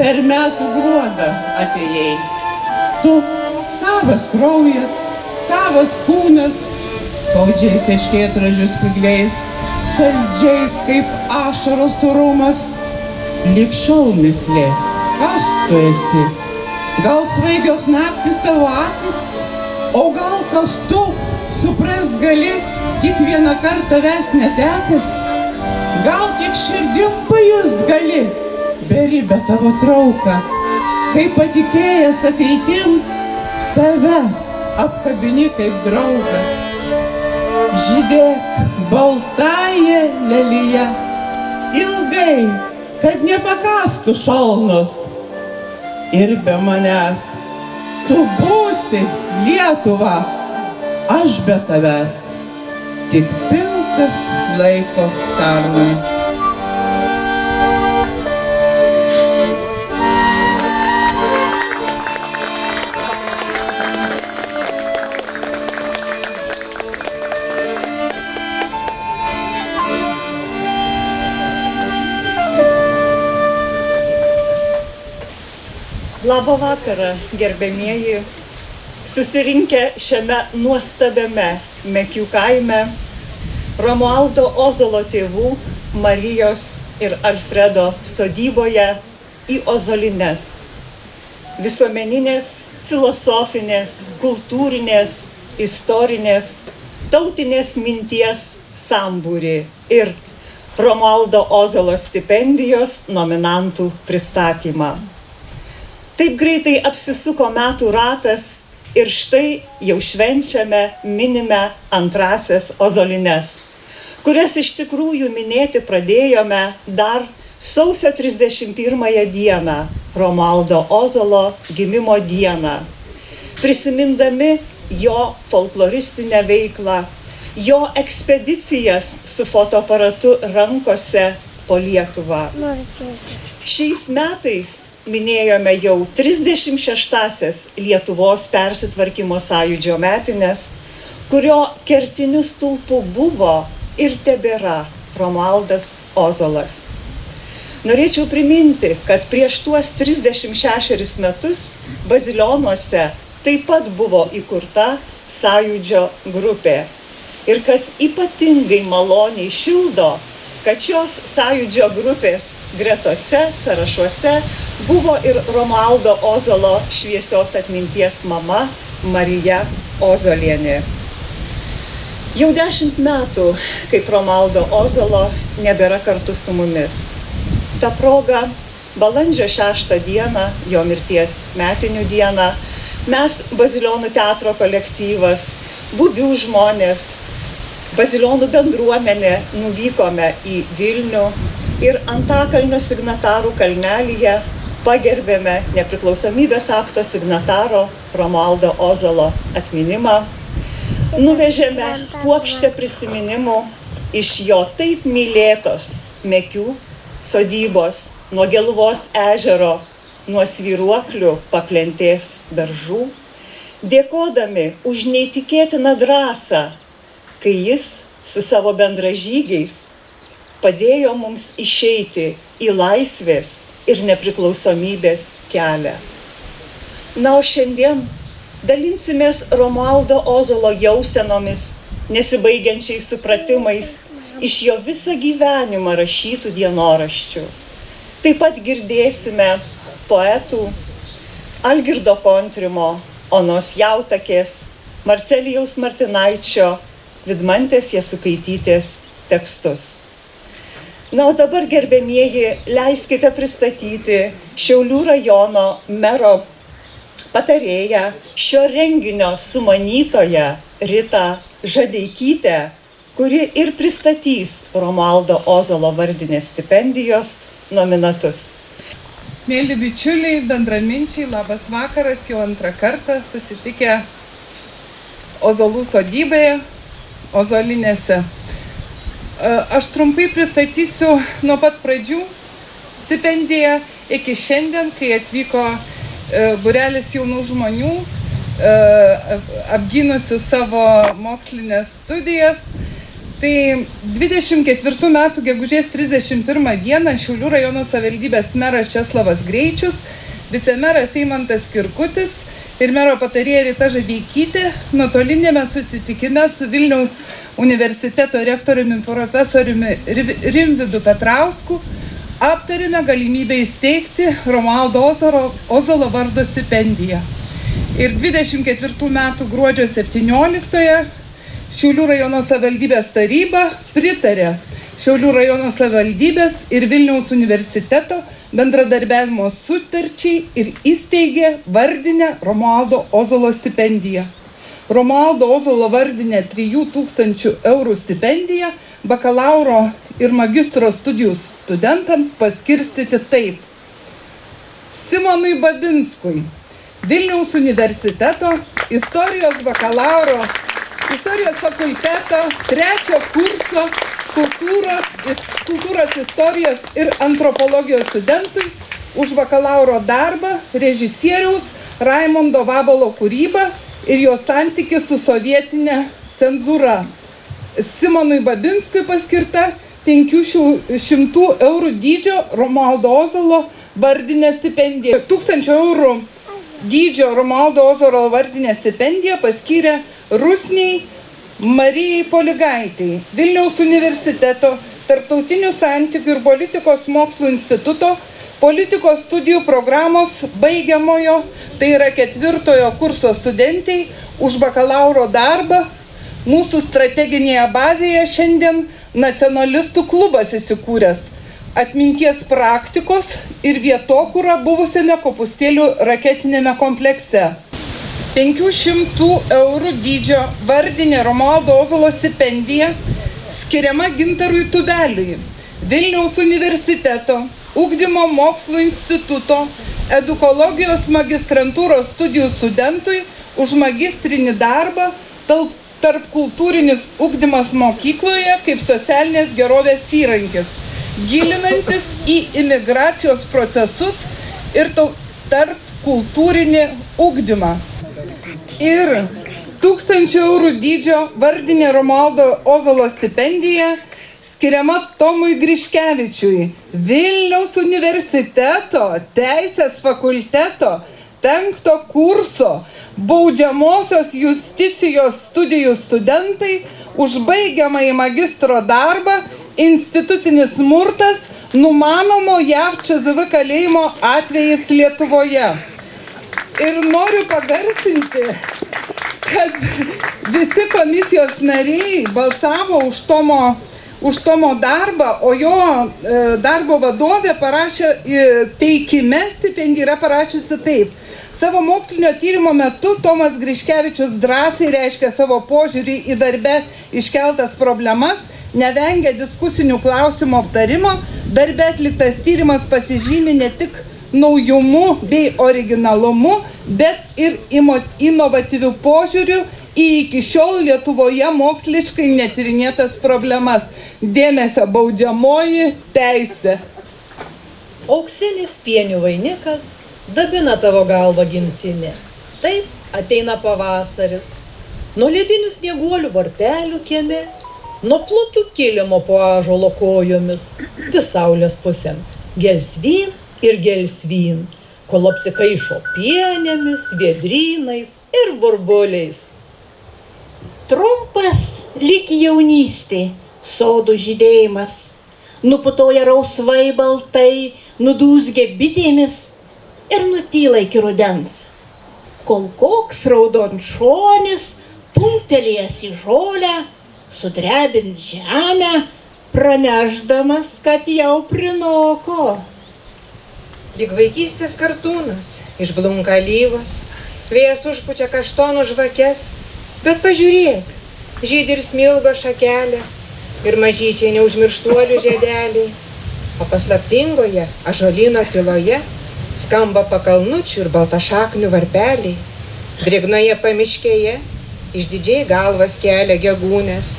per metų gruodą atėjai. Tu savas kraujas, savas kūnas, skaudžiais teškėtražių spygliais, saldžiais kaip ašaros surumas. Lyg šiol mislė, kas tu esi? Gal svaigios naktis tavo akis? O gal kas tu suprast gali, tik vieną kartą tavęs netekęs? Gal tik širdim pajust gali beribę tavo trauką, kai patikėjęs ateitim, tave apkabini kaip draugą. Žydėk baltąją leliją, ilgai, kad nepakastų šalnos. Ir be manęs tu būsi Lietuva, aš be tavęs tik pilkas laiko tarnas. Labą vakarą, gerbėmieji, susirinkę šiame nuostabiame Mekių kaime, Romualdo Ozolo tėvų Marijos ir Alfredo sodyboje į Ozolines. Visuomeninės, filosofinės, kultūrinės, istorinės, tautinės minties sambūrį ir Romualdo Ozolo stipendijos nominantų pristatymą. Taip greitai apsisuko metų ratas ir štai jau švenčiame, minime antrąsias Ozolines, kurias iš tikrųjų minėti pradėjome dar sausio 31 dieną, Romualdo Ozolo gimimo dieną, prisimindami jo folkloristinę veiklą, jo ekspedicijas su fotoaparatu rankose po Lietuvą. Šiais metais minėjome jau 36-asias Lietuvos persitvarkymo sąjūdžio metines, kurio kertiniu stulpu buvo ir tebėra Romualdas Ozolas. Norėčiau priminti, kad prieš tuos 36 metus Bazilionuose taip pat buvo įkurta sąjūdžio grupė. Ir kas ypatingai maloniai šildo, kad šios sąjūdžio grupės gretose, sąrašuose buvo ir Romualdo Ozolo šviesios atminties mama Marija Ozolienė. Jau 10 metų, kaip Romualdo Ozolo nebėra kartu su mumis. Ta proga, balandžio 6 dieną, jo mirties metinių dieną, mes Bazilionų teatro kolektyvas, Bubių žmonės, Bazilionų bendruomenė nuvykome į Vilnių ir Antakalnio signatarų kalnelyje pagerbėme nepriklausomybės akto signataro Romualdo Ozolo atminimą. Nuvežėme puokštę prisiminimų iš jo taip mylėtos Mekių sodybos, nuo Geluvos ežero, nuo Svyruoklių paplentės beržų, dėkodami už neįtikėtiną drąsą, kai jis su savo bendražygiais padėjo mums išeiti į laisvės ir nepriklausomybės kelią. Na, o šiandien dalinsimės Romualdo Ozolo jausenomis, nesibaigiančiais supratimais iš jo visą gyvenimą rašytų dienoraščių. Taip pat girdėsime poetų Algirdo Kontrimo, Onos Jautakės, Marcelijaus Martinaičio, Vidmantės Jasukaitytės tekstus. Na, o dabar, gerbėmieji, leiskite pristatyti Šiaulių rajono mero patarėją, šio renginio sumanytoją Ritą Žadeikytę, kuri ir pristatys Romualdo Ozolo vardinės stipendijos nominatus. Mėly bičiuliai, bendraminčiai, labas vakaras, jau antrą kartą susitikę Ozolų sodyboje, Ozolinėse. Aš trumpai pristatysiu nuo pat pradžių stipendiją iki šiandien, kai atvyko būrelis jaunų žmonių, apgynusių savo mokslinės studijas. Tai 24 metų gegužės 31 dieną Šiaulių rajono savivaldybės meras Česlavas Greičius, vicemeras Eimantas Kirkutis ir mero patarėja Rita Žadeikytė nuotolinėme susitikime su Vilniaus universiteto rektoriumi profesoriumi Rimvydu Petrausku aptarėme galimybę įsteigti Romualdo Ozolo vardo stipendiją. Ir 24 metų gruodžio 17-ąją Šiaulių rajono savivaldybės taryba pritarė Šiaulių rajono savivaldybės ir Vilniaus universiteto bendradarbiavimo sutarčiai ir įsteigė vardinę Romualdo Ozolo stipendiją. Romualdo Ozolo vardinė 3000 eurų stipendija bakalauro ir magistro studijų studentams paskirstyti taip. Simonui Babinskui, Vilniaus universiteto istorijos fakulteto 3 kurso kultūros istorijos ir antropologijos studentui už bakalauro darbą režisieriaus Raimondo Vabalo kūrybą ir jo santykį su sovietinė cenzūra. Simonui Babinskui paskirta 500 eurų dydžio Romualdo Ozolo vardinė stipendija. 1000 eurų dydžio Romualdo Ozolo vardinė stipendija paskyrė Rusniai Marijai Poligaitei, Vilniaus universiteto Tarptautinių santykių ir politikos mokslų instituto politikos studijų programos baigiamojo, tai yra 4 kurso studentei už bakalauro darbą. Mūsų strateginėje bazėje šiandien nacionalistų klubas įsikūręs, atminties praktikos ir vietokūra buvusiame Kopūstėlių raketinėme komplekse. 500 eurų dydžio vardinė Romualdo Ozolo stipendija skiriama Gintarui Tubeliui, Vilniaus universiteto Ugdymo mokslo instituto edukologijos magistrantūros studijų studentui už magistrinį darbą tarpkultūrinis ugdymas mokykloje kaip socialinės gerovės įrankis, gilinantis į imigracijos procesus ir tarpkultūrinį ugdymą. Ir 1000 eurų dydžio vardinė Romualdo Ozolo stipendija skiriama Tomui Griškevičiui, Vilniaus universiteto teisės fakulteto 5 kurso baudžiamosios justicijos studijų studentai už baigiamąjį magistro darbą institucinis smurtas numanomo JAV ČSV kalėjimo atvejis Lietuvoje. Ir noriu pagarsinti, kad visi komisijos nariai balsavo už Tomo darbą, o jo darbo vadovė parašė teikime stipendiją yra parašiusi taip. Savo mokslinio tyrimo metu Tomas Griškevičius drąsiai reiškia savo požiūrį į darbe iškeltas problemas, nevengia diskusinių klausimų aptarimo, darbe atliktas tyrimas pasižymi ne tik naujumu bei originalumu, bet ir inovatyvių požiūrių į iki šiol Lietuvoje moksliškai netyrinėtas problemas. Dėmesio baudžiamoji teisė. Auksinis pienių vainikas dabina tavo galvą gimtinė. Taip ateina pavasaris. Nuo ledinių snieguolių varpelių kieme, nuo plukių kilimo po ąžuolo kojomis, vis saulės pusėm. Gelsvyn ir gelsvyn, kol apsikaišo pienėmis, vėdrynais ir burbuliais. Trumpas lyg jaunystė, sodų žydėjimas, nuputoja rausvai baltai, nudūzgia bitėmis ir nutyla iki rudens, kol koks raudonšonis, pumtelėjęs į žolę, sudrebins žemę, pranešdamas, kad jau prinoko. Lyg vaikystės kartūnas, išblunka alyvos, vėjas užpučia kaštonų žvakes, bet pažiūrėk, žydi ir smilgo šakelė ir mažyčiai neužmirštuolių žiedeliai, o paslaptingoje ąžuolyno tyloje skamba pakalnučių ir baltašaknių varpeliai, drėgnoje pamiškėje išdidžiai galvas kelia gegūnės,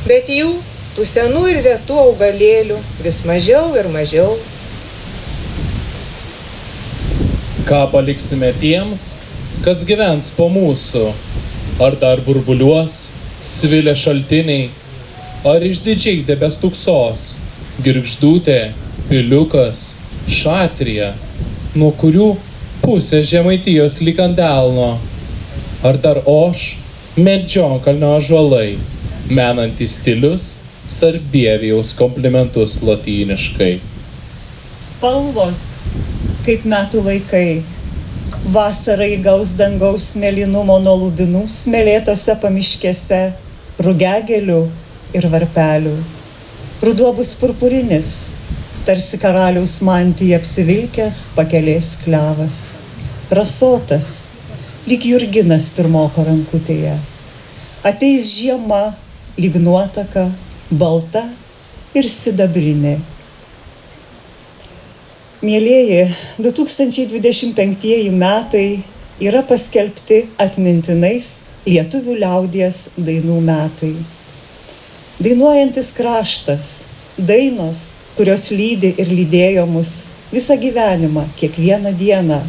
bet jų, tų senų ir retų augalėlių, vis mažiau ir mažiau. Ką paliksime tiems, kas gyvens po mūsų, ar dar burbuliuos, svilę šaltiniai, ar išdidžiai debestuksos, Girgždūtė, Piliukas, Šatrija, nuo kurių pusė Žemaitijos lyg ant delno, ar dar Oš, Medžionkalnio ąžuolai, menantys stilius Sarbievijaus komplimentus lotyniškai. Spalvos, kaip metų laikai, vasarai gaus dangaus mėlynumo nuo lubinų smėlėtose pamiškėse, rugiagėlių ir varpelių. Ruduo bus purpurinis, tarsi karaliaus mantija apsivilkęs pakelės klevas. Rasotas, lyg Jurginas pirmoko rankutėje. Ateis žiema, lyg nuotaka, balta ir sidabrinė. Mielieji, 2025 metai yra paskelbti atmintinais lietuvių liaudies dainų metai. Dainuojantis kraštas, dainos, kurios lydi ir lydėjo mus visą gyvenimą, kiekvieną dieną.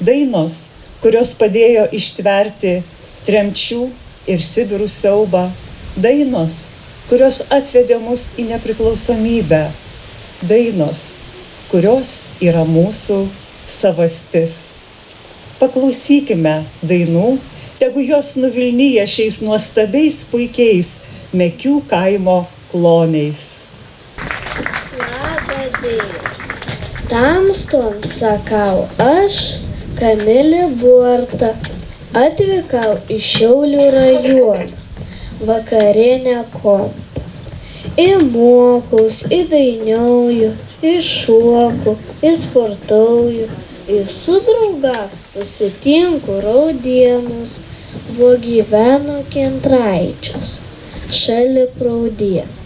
Dainos, kurios padėjo ištverti tremčių ir Sibirų siaubą. Dainos, kurios atvedė mus į nepriklausomybę. Dainos, kurios yra mūsų savastis. Paklausykime dainų, tegu jos nuvilnyja šiais nuostabiais puikiais Mekių kaimo kloniais. Labą dieną. Tamstom sakau aš, Kamilė Burta, atvykau į Šiaulių rajoną, vakarinę kompą. Įmokaus, įdainiauju, įšoku, įsportauju, su draugas susitinku Raudėnus, vo gyveno Kintraičius, šalia Praudėnų.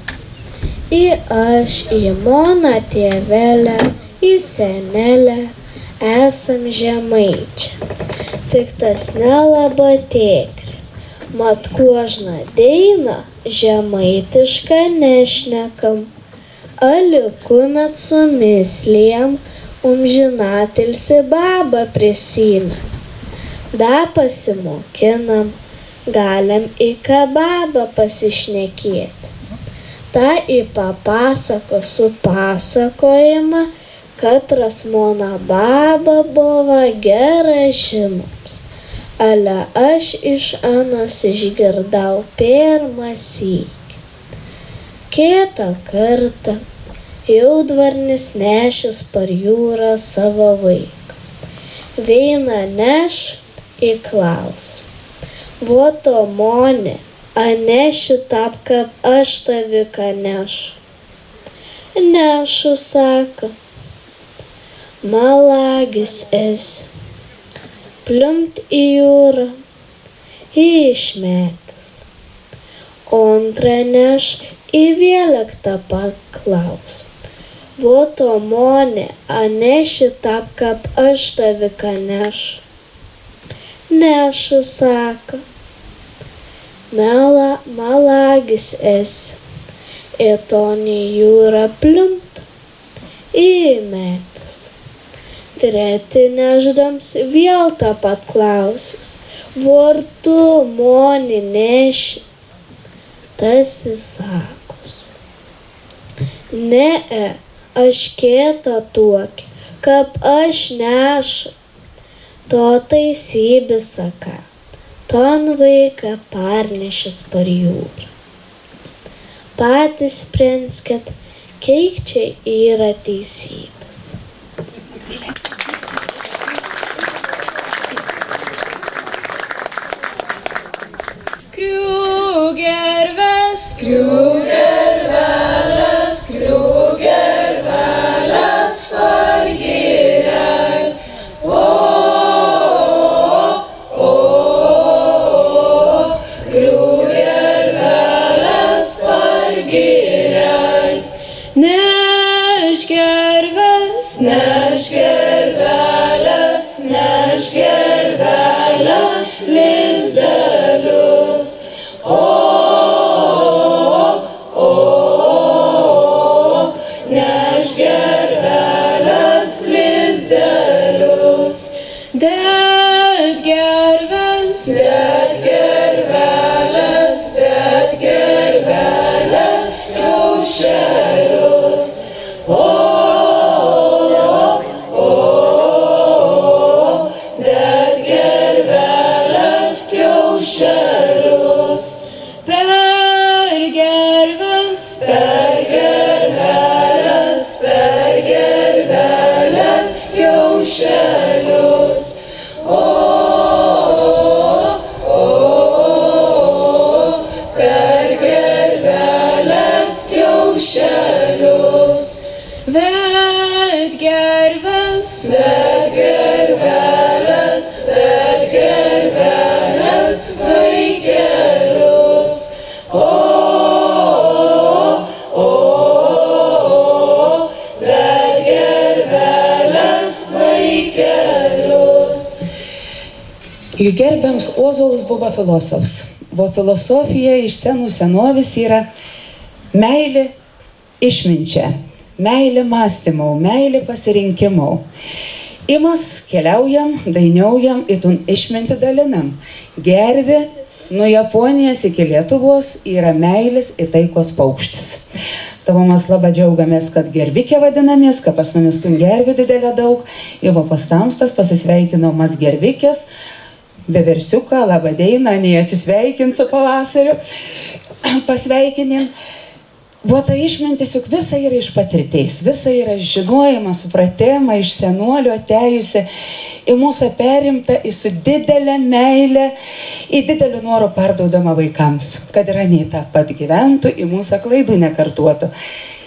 Į aš, į moną tėvelę, į senelę, esam žemaičiai. Tik tas nelaba tikri, mat kožną dainą žemaitišką nešnekam. Alikumet su mislėm, amžinatilsį babą prisimė. Da pasimokinam, galim į kababą pasišnekėti. Ta į papasako su pasakojimą, katras mona baba buvo gerai žinoms. Ale aš iš anos išgirdau pirmą sykį. Kitą kartą jaudvarnis nešis par jūrą savo vaiką. Veina neš į klaus. Vo to monė, aneši tap, kaip aš taviką nešu. Nešu, sako, malagis esi. Pliumt į jūrą, išmetęs. Antrą neš į vėliktą paklaus. Vo to monė, aneši tap, kaip aš taviką nešu. Nešu, sako, malagis esi. Į tonį jūrą pliumt, įmetęs. Treti neždams vėl tą pat klausis. Vor tu monį neši? Tas įsakus. Ne, aš kitą tokį, kaip aš nešu. To taisybė saka, ton vaiką parnešis par jūrą. Patys sprenskit, kiek čia yra teisybės. Kriugerves, kriugerveles, kriugerveles pargirel. Kriugerveles pargirel. Nešgerves, nešgerveles, nešgerveles lizdelius. Nešgerveles lizdelius. Detgerveles, detgerveles, detgerveles kiaušelius. Per gerves, kiaušelius. Per gerveles kiaušelius. Ved gerveles, vaikelius. Ved gerveles vaikelius. Jų gerbiams Ozolas buvo filosofas. Buvo filosofija iš senų senovės yra meilė išminčia, meilė mąstymau, meilė pasirinkimau. Imas keliaujam, dainiaujam, įtun išminti dalinam. Gervė nuo Japonijos iki Lietuvos yra meilės į taikos paukštis. Tavo mes labai džiaugiamės, kad gervikė vadinamės, kad pas mumis tų gervių didelė daug. Ivo pastamstas pasisveikino mas gervikės, beversiuką, labą dieną, nei atsisveikint su pavasariu, pasveikinin. Buvo ta išmintis, juk visa yra iš patirties, visa yra žinojama, supratima, iš senuolio atėjusi, į mūsų perimta, į su didelę meilę, į didelį norą perduodama vaikams, kad ir anie tą pat gyventų, į mūsų klaidų nekartuotų.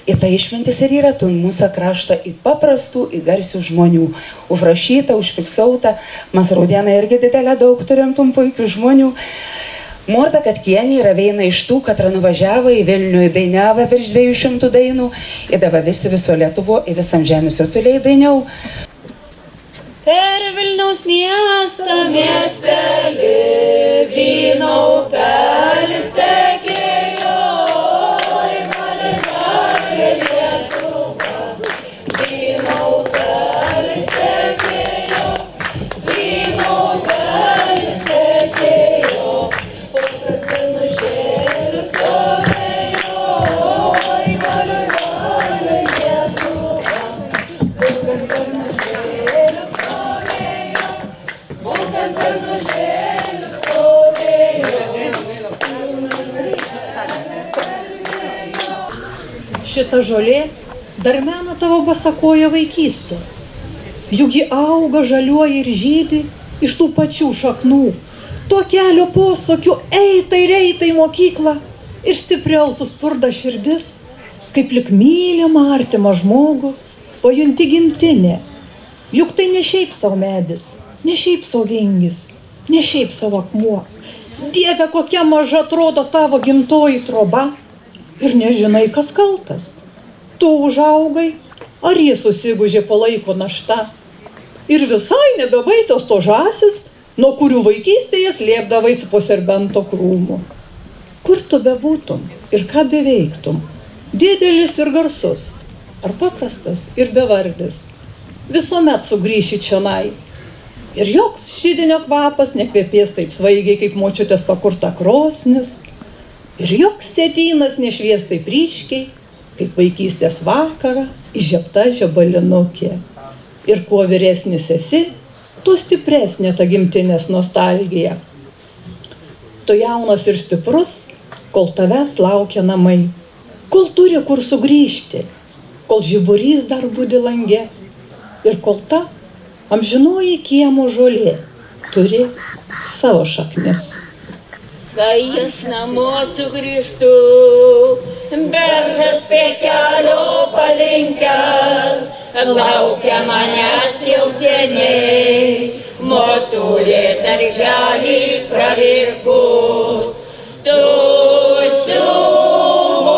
Ir ta išmintis ir yra tu mūsų krašto į paprastų, į garsių žmonių. Užrašyta, užfiksuota, mes Raudienai irgi didelę daug turim tų puikių žmonių. Morta Katkienė yra viena iš tų, kad nuvažiavo į Vilnių, dainavo virš 200 dainų, ir dabar visi viso Lietuvo, į visam žemės rutuliai dainiau. Per Vilniaus miestą miestelį vyno upelis tekėjo. Oi, mane darė Lietuva, vyno upelis tekėjo, vyno upelis tekėjo. Pulkas bernužėlius stovėjo. Oi, mane darė Lietuva, pulkas bernužėlius stovėjo. Pulkas bernužėlius stovėjo. Šita žolė dar mena tavo basakojo vaikystę. Juk ji auga, žaliuoja ir žydi iš tų pačių šaknų. Tuo kelio posakiu eitai reitai mokyklą ir stipriau suspurda širdis, kaip lik mylimą artimą žmogų, pajunti gimtinė. Juk tai ne šiaip savo medis, ne šiaip savo vingis, ne šiaip savo akmuo. Dieve, kokia maža atrodo tavo gimtoji troba ir nežinai, kas kaltas. Tu užaugai, ar jis susigužė po laiko našta. Ir visai nebebaisios to žąsis, nuo kurių vaikystėje slėpdavaisi po serbento krūmų. Kur tu bebūtum ir ką beveiktum, didelis ir garsus, ar paprastas ir bevardis, visuomet sugrįši čionai. Ir joks židinio kvapas nekvepės taip svaigiai, kaip močiutės pakurta krosnis, ir joks sėdynas nešvies taip ryškiai, kaip vaikystės vakarą įžiebta žebalinukė. Ir kuo vyresnis esi, tuo stipresnė ta gimtinės nostalgija. Tu jaunas ir stiprus, kol tavęs laukia namai, kol turi kur sugrįžti, kol žiburys dar budi lange ir kol ta amžinoji kiemo žolė turi savo šaknis. Kai jis namo sugrįžtų, beržas prie kelio palinkęs, laukia manęs jau seniai, motulė darželį pravirkus. Tu siūvok,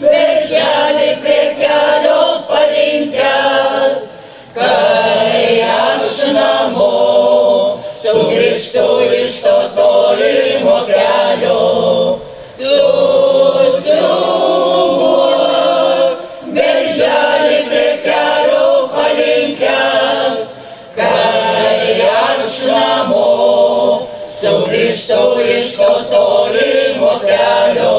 berželį prie kelio palinkęs, kai aš namo sugrįžtu iš to tolimo kelio. Tu siūvok, berželį prie kelio palinkęs, kai aš namo sugrįžtu iš to tolimo kelio.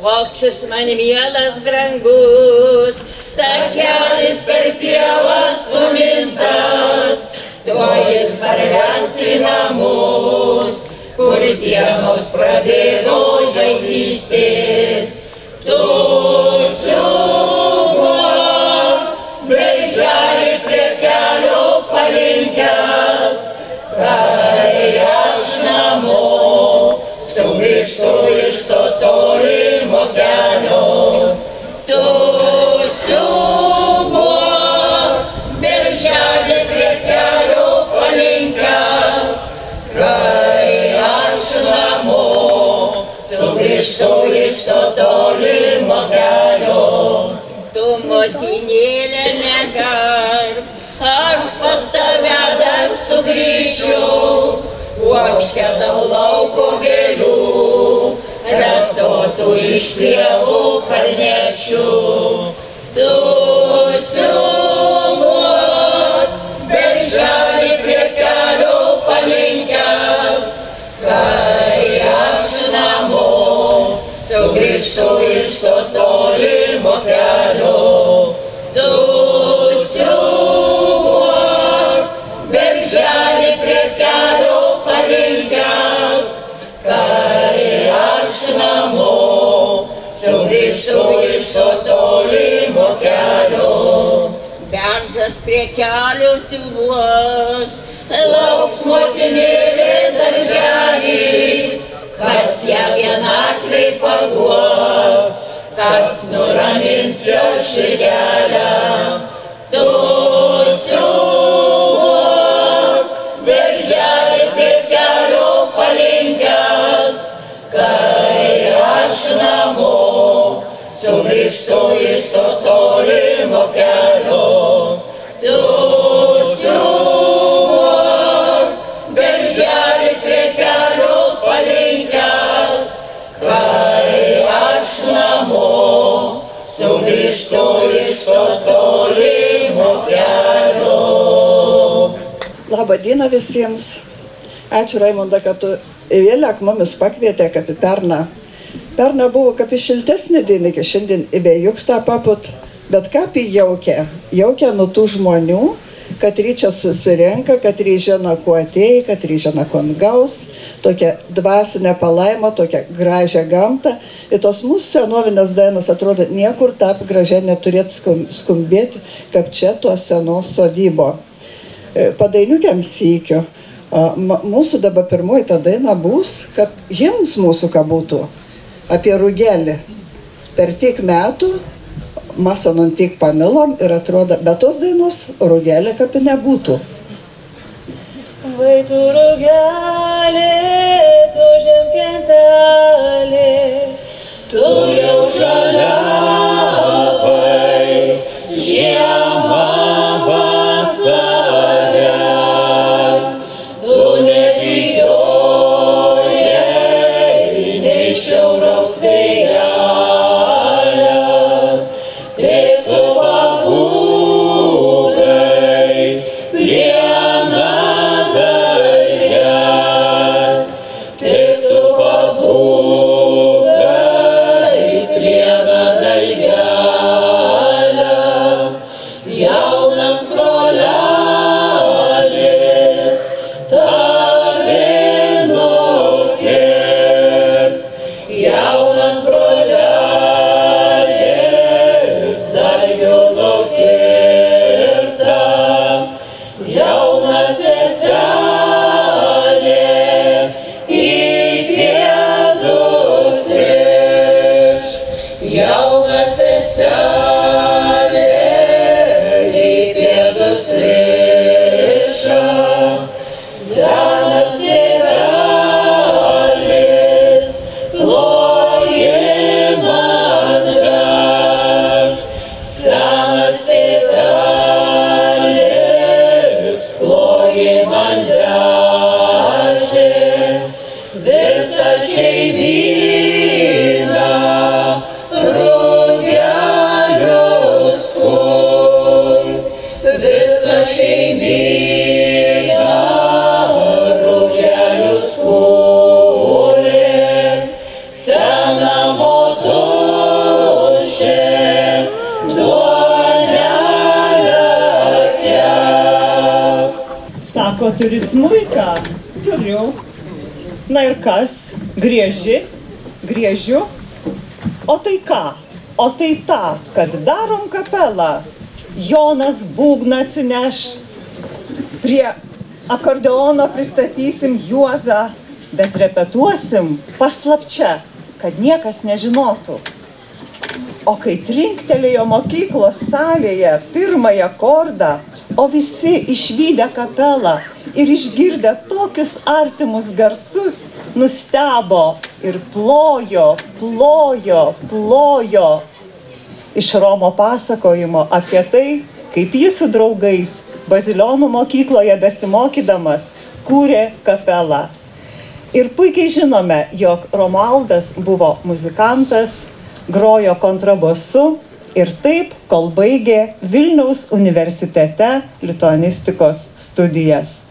Koks šis man mielas brangus, takelis per pievas sumintas, tuo jis parves į namus. dienos prabėgo vaikystės. Tu siūbuok, berželį prie kelio palinkęs, kai aš namo sugrįžtu iš to tolimo kelio. Tu siūbuok, berželį prie kelio palinkęs, kai aš namo sugrįžtu iš to tolimo kelio. Tu motinėlė negarb, aš pas tave dar sugrįšiu, uokšte tau lauko gėlių, rasotų iš pievų parnešiu. Tu siūbuok, berželį prie kelio palinkęs, kai aš namo sugrįžtu iš to tolimo kelio. Tu siūbuok, berželį prie kelio palinkęs, kai aš namo sugrįžtu iš to tolimo kelio. Beržas prie kelio siūbuos, lauks motinėlė darželį, kas ją vienatvei paguos, kas nuramins jo širdelę. Tu siūbuok, berželį prie kelio palinkęs, kai aš namo sugrįžtu iš to tolimo kelio. Tu siūbuok, berželį prie kelio palinkęs, kai aš namo sugrįžtu iš to tolimo kelio. Labą dieną visiems. Ačiū Raimonda, kad tu vėl mumis pakvietė, kaip į perną. Perna buvo kaip į šiltesnį dieną, iki šiandien įvėjuks tą paput, bet kaip į jaukia. Jaukia nuo tų žmonių, kad ryčia susirenka, kad ryžina kuo atėjai, kad ryžina kuo gaus, tokia dvasinė palaima, tokia gražią gamtą. Ir tos mūsų senovinės dainos atrodo niekur taip gražiai neturėtų skambėti, kaip čia tuo senos sodybo. Padainiukiam sykio. Mūsų dabar pirmoji ta daina bus, kad himnas mūsų ką būtų apie rugelį. Per tiek metų mes anon tiek pamilom ir atrodo, bet tos dainos rugelį kaip ir nebūtų. Vai tu rugelį, tu žemkentelį, tu jau žaliavai, žiemą vasarę. Tu nebijojai nei šiauriaus vėjelio, tik tu pabūgai plieną dalgę, tik tu pabūgai plieną dalgelę. Jaunas brolelis, tavinukė, jaunas brolelis, dalgiu nukirta, jaunas seselė, į pėdus riš, jaunas seselė, į pėdus riša, senas tėvelis, ploji man veš, senas tėvelis, ploji man vežė, visą šeimyną rugelius kur, visą šeimyną rugelius kūrė, sena motušė duonelę kep. Sako, turi smuiką? Turiu. Na ir kas? Griežiu. O tai ką? O tai ta, kad darom kapelą. Jonas būgną atsineš. Prie akordeono pristatysim Juozą, bet repetuosim paslapčia, kad niekas nežinotų. O kai trinktelėjo mokyklos salėje pirmąją akordą, o visi išvydę kapelą ir išgirdę tokius artimus garsus, nustebo ir plojo. Iš Romo pasakojimo apie tai, kaip jis su draugais Bazilionų mokykloje besimokydamas kūrė kapelą. Ir puikiai žinome, jog Romualdas buvo muzikantas, grojo kontrabosu ir taip, kol baigė Vilniaus universitete lituanistikos studijas.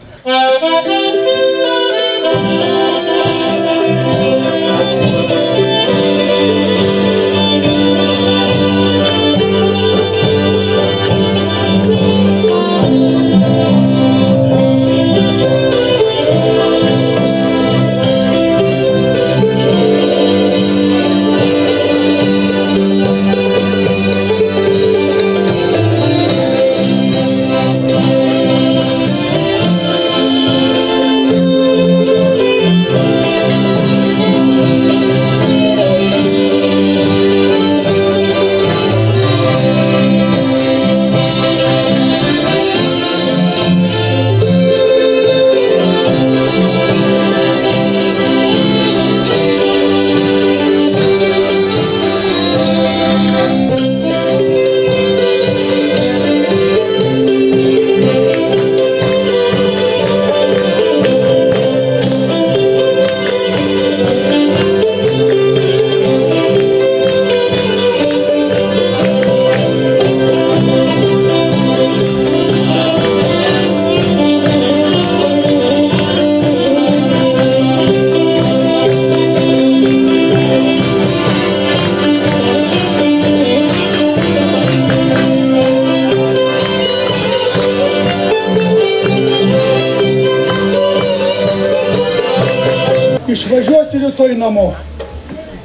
Išvažiuosiu rytoj namo,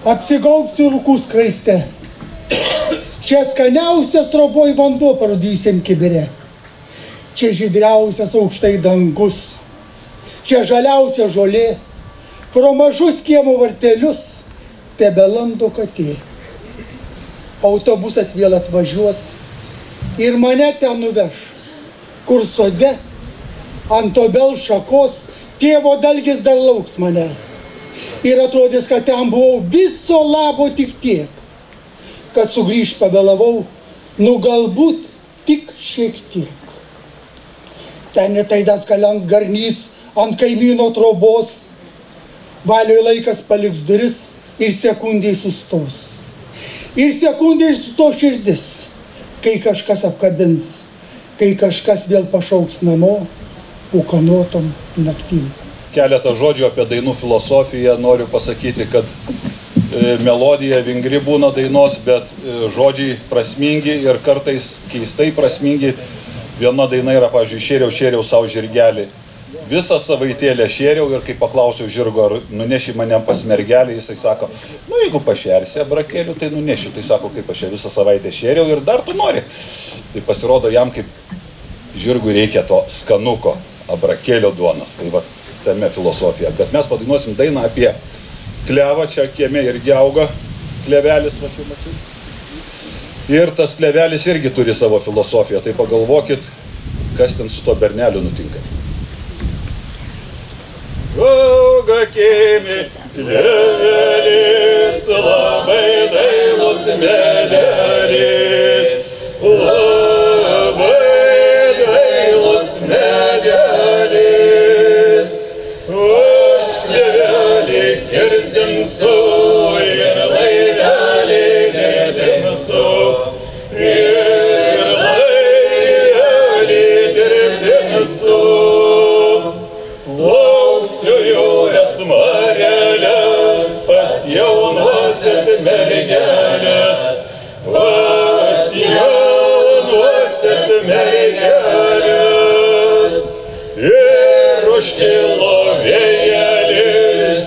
apsigaubsiu rūkų skraiste. Čia skaniausias troboj vanduo parūdysim kibire. Čia žydriausias aukštai dangus. Čia žaliausia žolė. Pro mažus kiemo vartelius tebelando katė. Autobusas vėl atvažiuos ir mane ten nuveš, kur sode ant obels šakos tėvo dalgis dar lauks manęs. Ir atrodys, kad ten buvau viso labo tik tiek, kad sugrįžt pavėlavau, galbūt tik šiek tiek. Ten netaidas kalens garnys ant kaimyno trobos, valioj laikas paliks duris ir sekundžiai sustos. Ir sekundžiai sustos širdis, kai kažkas apkabins, kai kažkas vėl pašauks namo, ūkanotom naktim. Keletą žodžių apie dainų filosofiją. Noriu pasakyti, kad melodija vingri būna dainos, bet žodžiai prasmingi ir kartais keistai prasmingi. Viena daina yra, pavyzdžiui, šėriau savo žirgelį. Visą savaitėlę šėriau ir kai paklausiau žirgo, ar nuneši mane pas mergelį, jisai sako, jeigu pašersi abrakėlių, tai nuneši. Tai sako, kaip aš visą savaitę šėriau ir dar tu nori. Tai pasirodo, jam kaip žirgui reikia to skanuko, abrakėlio duonos. Tai va, tame filosofija. Bet mes padainuosim dainą apie klevą, čia kieme irgi auga klevelis, va čia mačiau. Ir tas klevelis irgi turi savo filosofiją, tai pagalvokit, kas ten su to berneliu nutinka. Auga kieme klevelis, labai dailus medelis, labai dailus medelis. Už klevelį kirtinsu ir laivelį dirbdinsu. Ir laivelį dirbdinsu. Plauksiu jūras mareles pas jaunosios mergelės. Pas jaunosios mergelės. Ir užkilo vėjelis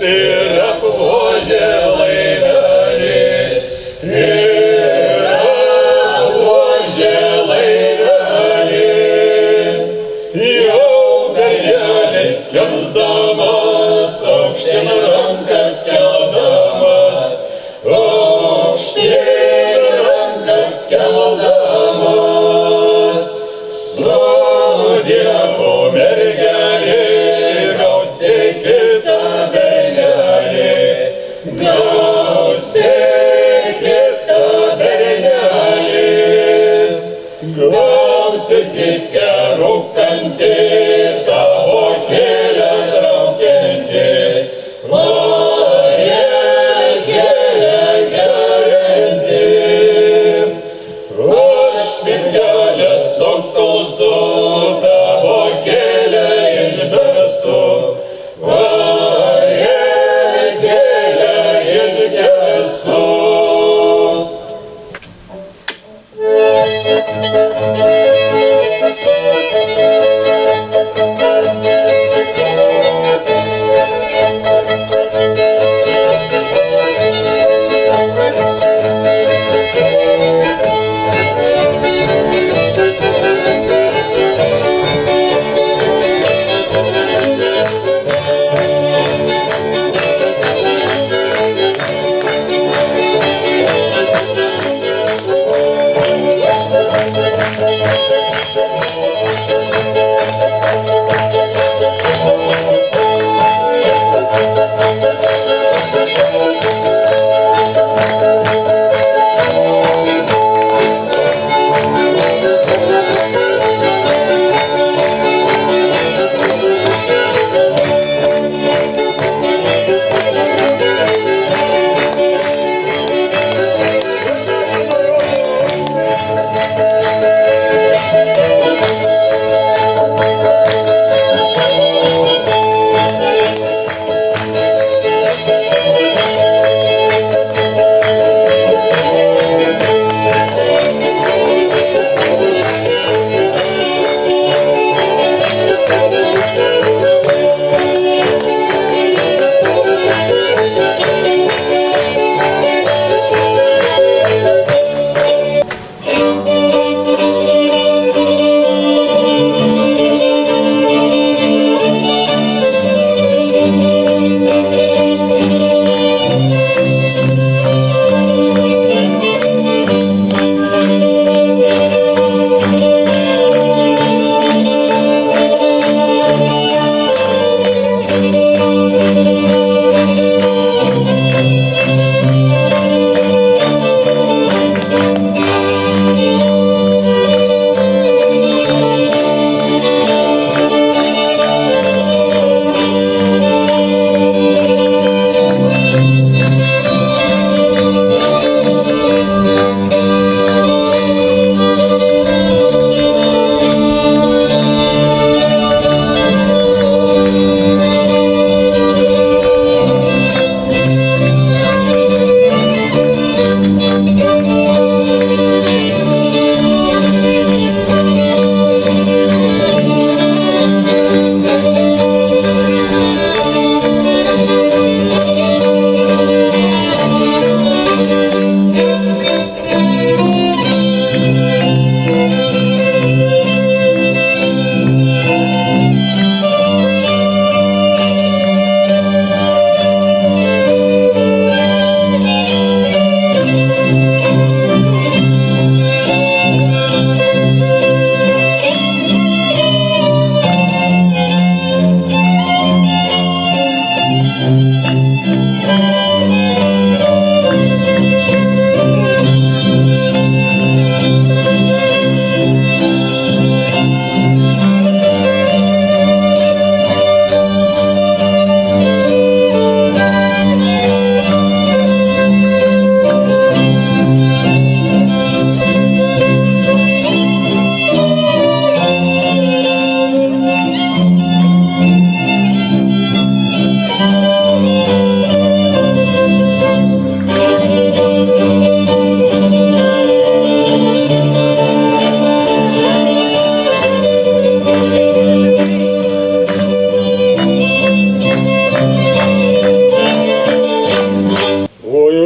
Ой,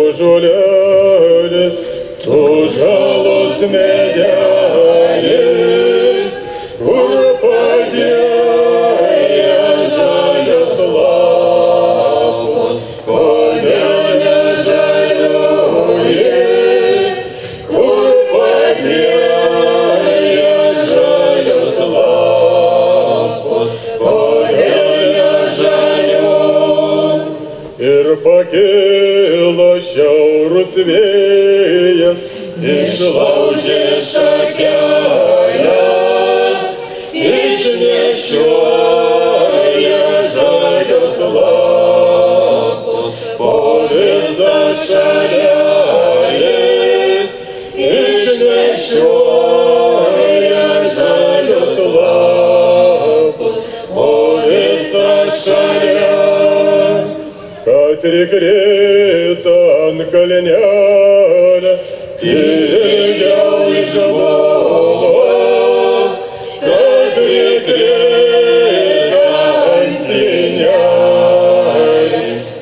užuolė, tu žalos medelė, kur padėję žalios lapus, kodėl nežaliuoji, kur padėję žalios lapus, kodėl nežaliuoji. Ir pakilo šiaurus vėjas, išlaužė šakeles, išnešioja žalius lapus po visą šalelį, išnešioja žalius lapus po visą šalelį. Kad prikrito ant kalnelio, ilgiau išbuvo, kad prikrito ant sienelio,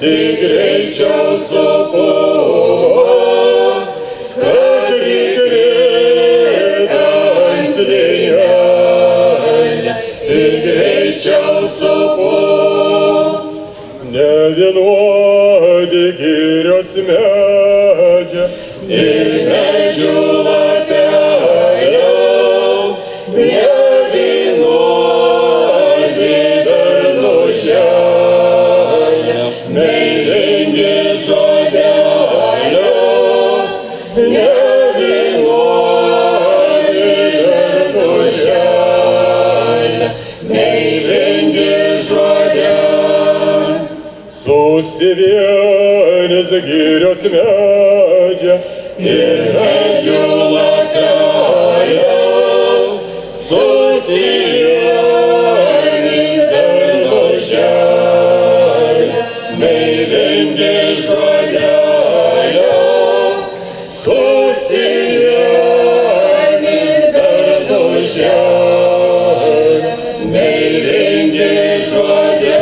tik greičiau supuvo, kad prikrito ant sienelio, tik greičiau supuvo. Nevienodi girios medžia ir medžių lapeliai, nevienodi bernuželiai, meilingi žodeliai, nevienodi bernuželiai, meilingi žodeliai. Susivienys girios medžia ir medžių lapeliai, susivienys bernuželiai, meilingi žodeliai, susivienys bernuželiai, meilingi žodeliai.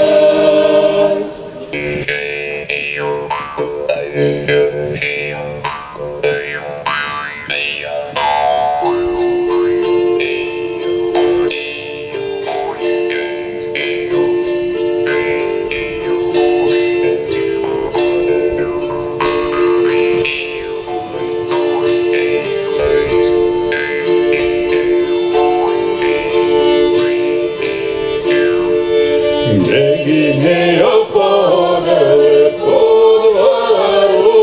Bėginėjo pagalė po dvarų,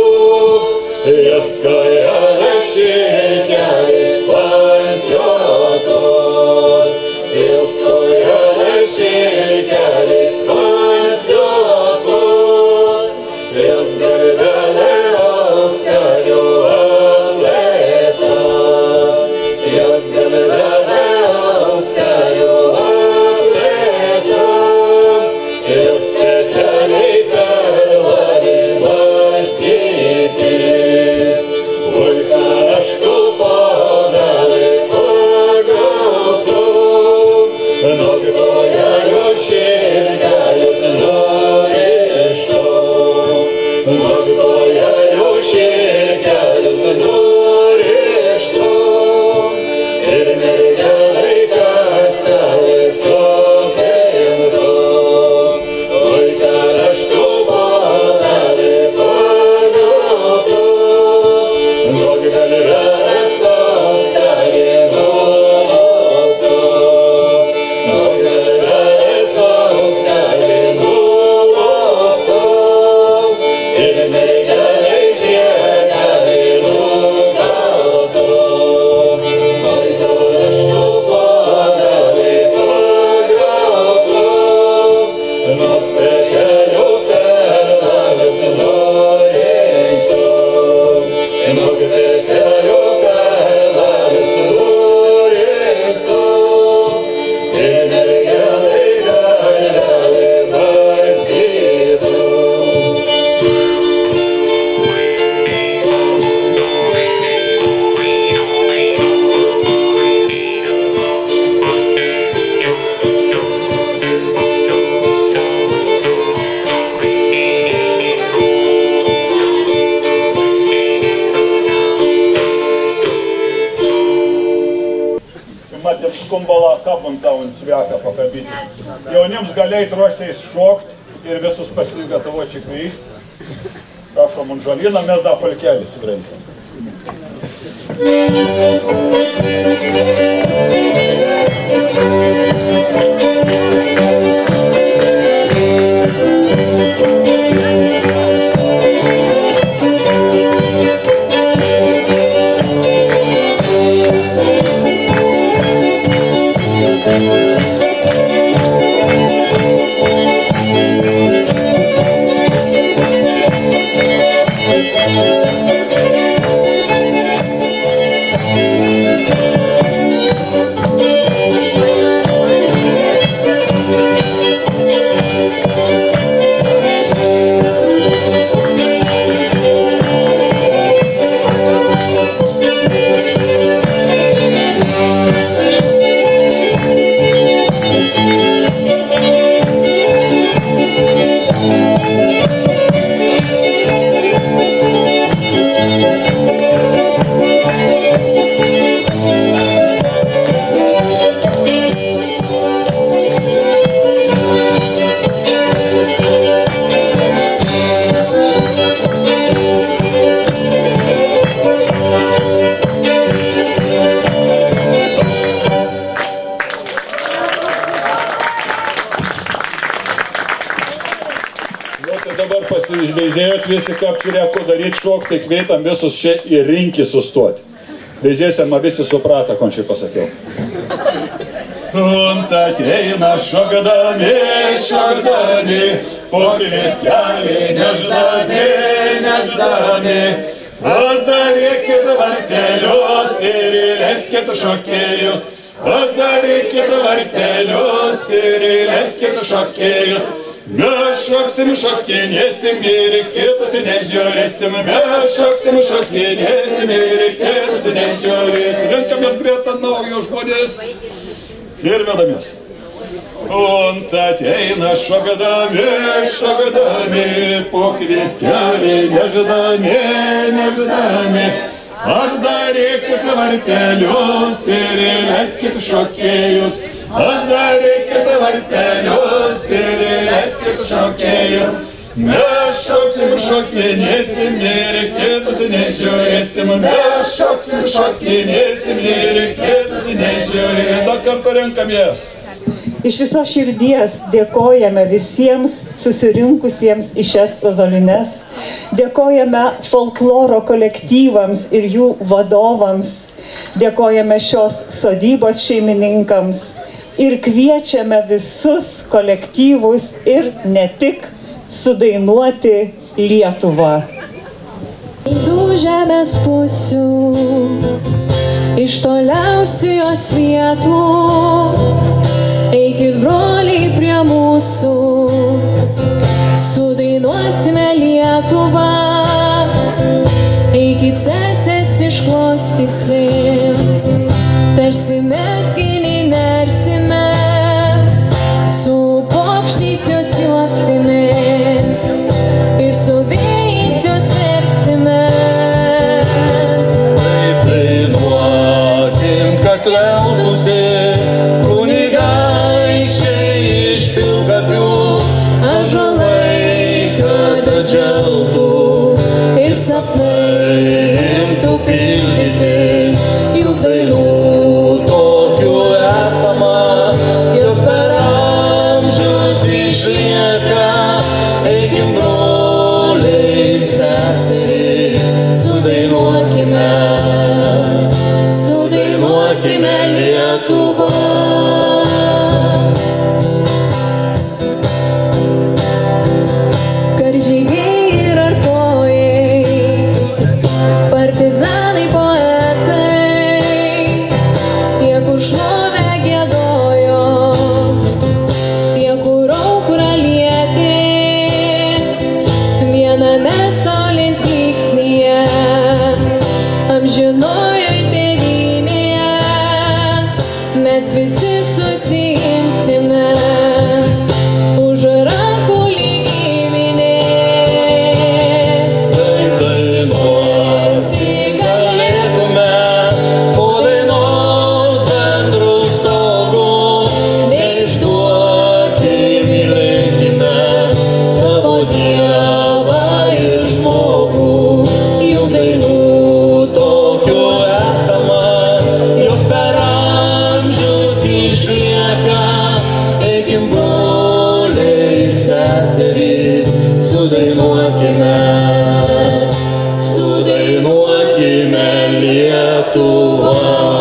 jas kajalė šilkelis pansiotos, jas kajalė šilkelis pansiotos, jas galvelė aukselių aplėta, jas galvelė aukselių aplėta. Just Matėm skumbalą, kabam tau ant sveką pakabinį. Jaunims galėjai ruoštais šokt ir visus pasigatavo čia kveist. Prašom, ant žalyną mes dar palkelį sugreisim. Dabar pasiveizėjot visi, kaip čia reikia daryti šok, tai kvietam visus čia į rinkį sustoti. Veizėsim, visi suprata, ko čia pasakiau. Unt ateina šokdami, šokdami, po kvietkeliai neždami, neždami. Padarykit vartelius ir įleiskit šokėjus. Padarykit vartelius ir įleiskit šokėjus. Mes šoksim, šokinėsim ir kitus nežiūrėsim. Mes šoksim, šokinėsim ir kitus nežiūrėsim. Renkamės greta naujų žmonės ir vedamės. Unt ateina šokdami, šokdami, po kvietkeliai neždami, neždami. Atdarykit vartelius ir įleiskit šokėjus. Atdarykit vartelius ir įleiskit šokėjus. Mes šoksim, šokinėsim ir kitus nežiūrėsim. Mes šoksim, šokinėsim ir kitus nežiūrėsim. Dar kartą renkamės. Iš viso širdies dėkojame visiems susirinkusiems į šias ozolines. Dėkojame folkloro kolektyvams ir jų vadovams. Dėkojame šios sodybos šeimininkams. Ir kviečiame visus kolektyvus ir ne tik sudainuoti Lietuvą. Su žemės pusių, iš toliausių jos vietų, eikit broliai prie mūsų, sudainuosime Lietuvą. Eikit sesės išklostysim, tarsi mes giliai nersime, su pokštais jos juoksimės ir su vėjais jos verksime. Taip dainuosim, kad liautųsi kunigaikščiai iš pilkapių, ąžuolai, kad atželtų ir sapnai imtų pildytis, juk dainų tokių esama, jos per amžius išlieka. Eikim broliai, seserys, sudainuokime, sudainuokime Lietuvą. Lietuva.